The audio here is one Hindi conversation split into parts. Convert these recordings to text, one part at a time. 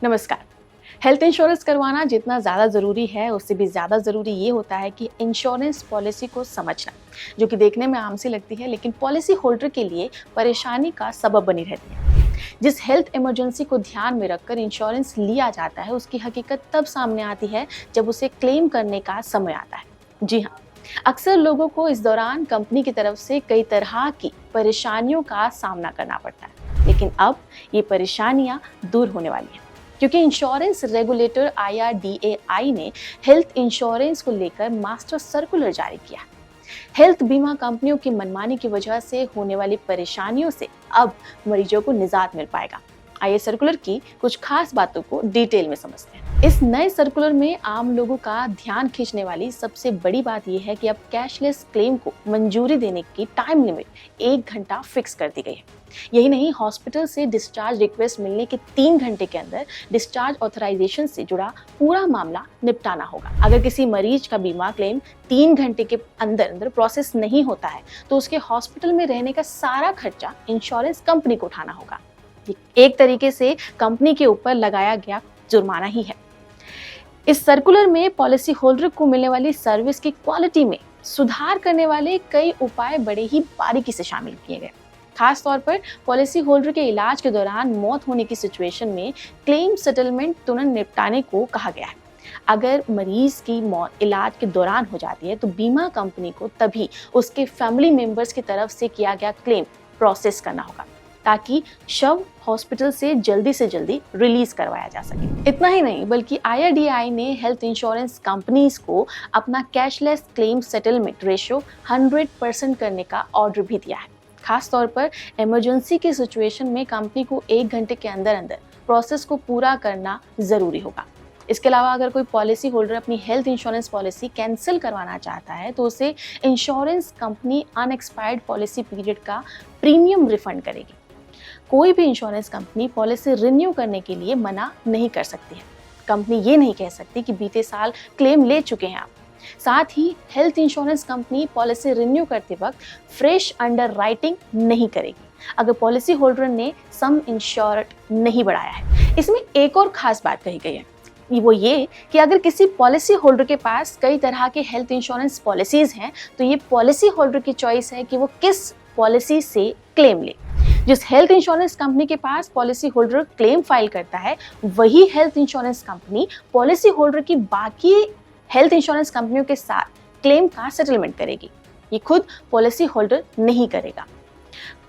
नमस्कार। हेल्थ इंश्योरेंस करवाना जितना ज़्यादा ज़रूरी है उससे भी ज़्यादा ज़रूरी ये होता है कि इंश्योरेंस पॉलिसी को समझना, जो कि देखने में आम सी लगती है लेकिन पॉलिसी होल्डर के लिए परेशानी का सबब बनी रहती है। जिस हेल्थ इमरजेंसी को ध्यान में रखकर इंश्योरेंस लिया जाता है उसकी हकीकत तब सामने आती है जब उसे क्लेम करने का समय आता है। जी हाँ, अक्सर लोगों को इस दौरान कंपनी की तरफ से कई तरह की परेशानियों का सामना करना पड़ता है, लेकिन अब ये परेशानियां दूर होने वाली हैं क्योंकि इंश्योरेंस रेगुलेटर IRDAI ने हेल्थ इंश्योरेंस को लेकर मास्टर सर्कुलर जारी किया है। हेल्थ बीमा कंपनियों की मनमानी की वजह से होने वाली परेशानियों से अब मरीजों को निजात मिल पाएगा। आइए सर्कुलर की कुछ खास बातों को डिटेल में समझते हैं। इस नए सर्कुलर में आम लोगों का ध्यान खींचने वाली सबसे बड़ी बात यह है कि अब कैशलेस क्लेम को मंजूरी देने की टाइम लिमिट 1 घंटा फिक्स कर दी गई है। यही नहीं, हॉस्पिटल से डिस्चार्ज रिक्वेस्ट मिलने के 3 घंटे के अंदर डिस्चार्ज ऑथराइजेशन से जुड़ा पूरा मामला निपटाना होगा। अगर किसी मरीज का बीमा क्लेम 3 घंटे के अंदर अंदर प्रोसेस नहीं होता है तो उसके हॉस्पिटल में रहने का सारा खर्चा इंश्योरेंस कंपनी को उठाना होगा। एक तरीके से कंपनी के ऊपर लगाया गया जुर्माना ही है। इस सर्कुलर में पॉलिसी होल्डर को मिलने वाली सर्विस की क्वालिटी में सुधार करने वाले कई उपाय बड़े ही बारीकी से शामिल किए गए। खास तौर पर पॉलिसी होल्डर के इलाज के दौरान मौत होने की सिचुएशन में क्लेम सेटलमेंट तुरंत निपटाने को कहा गया है। अगर मरीज की मौत इलाज के दौरान हो जाती है तो बीमा कंपनी को तभी उसके फैमिली मेंबर्स की तरफ से किया गया क्लेम प्रोसेस करना होगा ताकि शव हॉस्पिटल से जल्दी रिलीज करवाया जा सके। इतना ही नहीं बल्कि IRDAI ने हेल्थ इंश्योरेंस कंपनीज को अपना कैशलेस क्लेम सेटलमेंट रेशियो 100% करने का ऑर्डर भी दिया है। खास तौर पर इमरजेंसी की सिचुएशन में कंपनी को 1 घंटे के अंदर अंदर प्रोसेस को पूरा करना जरूरी होगा। इसके अलावा अगर कोई पॉलिसी होल्डर अपनी हेल्थ इंश्योरेंस पॉलिसी कैंसिल करवाना चाहता है तो उसे insurance company unexpired policy period का प्रीमियम रिफंड करेगी। कोई भी इंश्योरेंस कंपनी पॉलिसी रिन्यू करने के लिए मना नहीं कर सकती है। कंपनी ये नहीं कह सकती कि बीते साल क्लेम ले चुके हैं आप। साथ ही health insurance company policy renew करते वक्त फ्रेश अंडर राइटिंग नहीं करेगी अगर पॉलिसी होल्डर ने सम इंश्योर्ड नहीं बढ़ाया है। इसमें एक और खास बात कही गई है, वो ये कि अगर किसी पॉलिसी होल्डर के पास कई तरह के हेल्थ इंश्योरेंस पॉलिसीज हैं तो ये पॉलिसी होल्डर की चॉइस है कि वो किस पॉलिसी से क्लेम ले। जिस हेल्थ इंश्योरेंस कंपनी के पास पॉलिसी होल्डर क्लेम फाइल करता है वही health insurance company policy holder की बाकी हेल्थ इंश्योरेंस कंपनियों के साथ क्लेम का सेटलमेंट करेगी। ये खुद पॉलिसी होल्डर नहीं करेगा।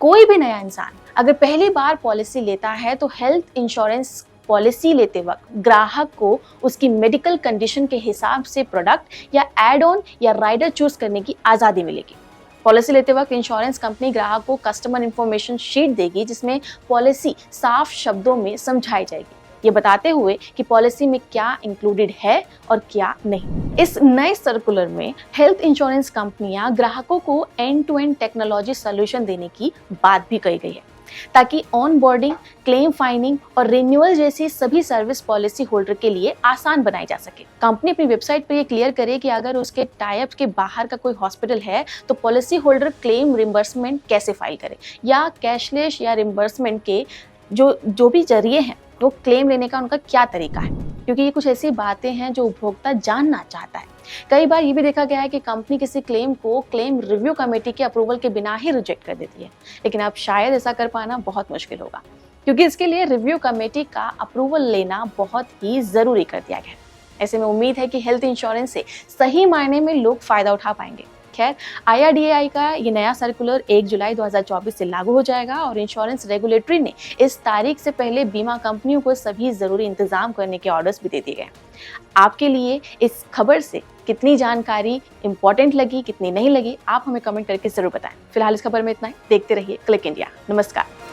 कोई भी नया इंसान अगर पहली बार पॉलिसी लेता है तो हेल्थ इंश्योरेंस पॉलिसी लेते वक्त ग्राहक को उसकी मेडिकल कंडीशन के हिसाब से प्रोडक्ट या एड ऑन या राइडर चूज करने की आज़ादी मिलेगी। पॉलिसी लेते वक्त इंश्योरेंस कंपनी ग्राहक को कस्टमर इंफॉर्मेशन शीट देगी जिसमें पॉलिसी साफ शब्दों में समझाई जाएगी, ये बताते हुए कि पॉलिसी में क्या इंक्लूडेड है और क्या नहीं। इस नए सर्कुलर में हेल्थ इंश्योरेंस कंपनियां ग्राहकों को end to end technology solution देने की बात भी कही गई है ताकि ऑन बोर्डिंग, क्लेम फाइलिंग और रिन्यूअल जैसी सभी सर्विस पॉलिसी होल्डर के लिए आसान बनाई जा सके। कंपनी अपनी वेबसाइट पर ये क्लियर करे कि अगर उसके टाइप के बाहर का कोई हॉस्पिटल है तो पॉलिसी होल्डर क्लेम रिम्बर्समेंट कैसे फाइल करे या कैशलेस या रिम्बर्समेंट के जो भी जरिए हैं वो क्लेम लेने का उनका क्या तरीका है, क्योंकि ये कुछ ऐसी बातें हैं जो उपभोक्ता जानना चाहता है। कई बार ये भी देखा गया है कि कंपनी किसी क्लेम को क्लेम रिव्यू कमेटी के अप्रूवल के बिना ही रिजेक्ट कर देती है, लेकिन अब शायद ऐसा कर पाना बहुत मुश्किल होगा क्योंकि इसके लिए रिव्यू कमेटी का अप्रूवल लेना बहुत ही जरूरी कर दिया गया है। ऐसे में उम्मीद है कि हेल्थ इंश्योरेंस से सही मायने में लोग फायदा उठा पाएंगे। खैर, IRDAI का ये नया सर्कुलर 1 जुलाई 2024 से लागू हो जाएगा और इंश्योरेंस रेगुलेटरी ने इस तारीख से पहले बीमा कंपनियों को सभी जरूरी इंतजाम करने के ऑर्डर्स भी दे दिए गए। आपके लिए इस खबर से कितनी जानकारी इंपॉर्टेंट लगी, कितनी नहीं लगी, आप हमें कमेंट करके जरूर बताएं। फिलहाल इस खबर में इतना ही। देखते रहिए क्लिक इंडिया। नमस्कार।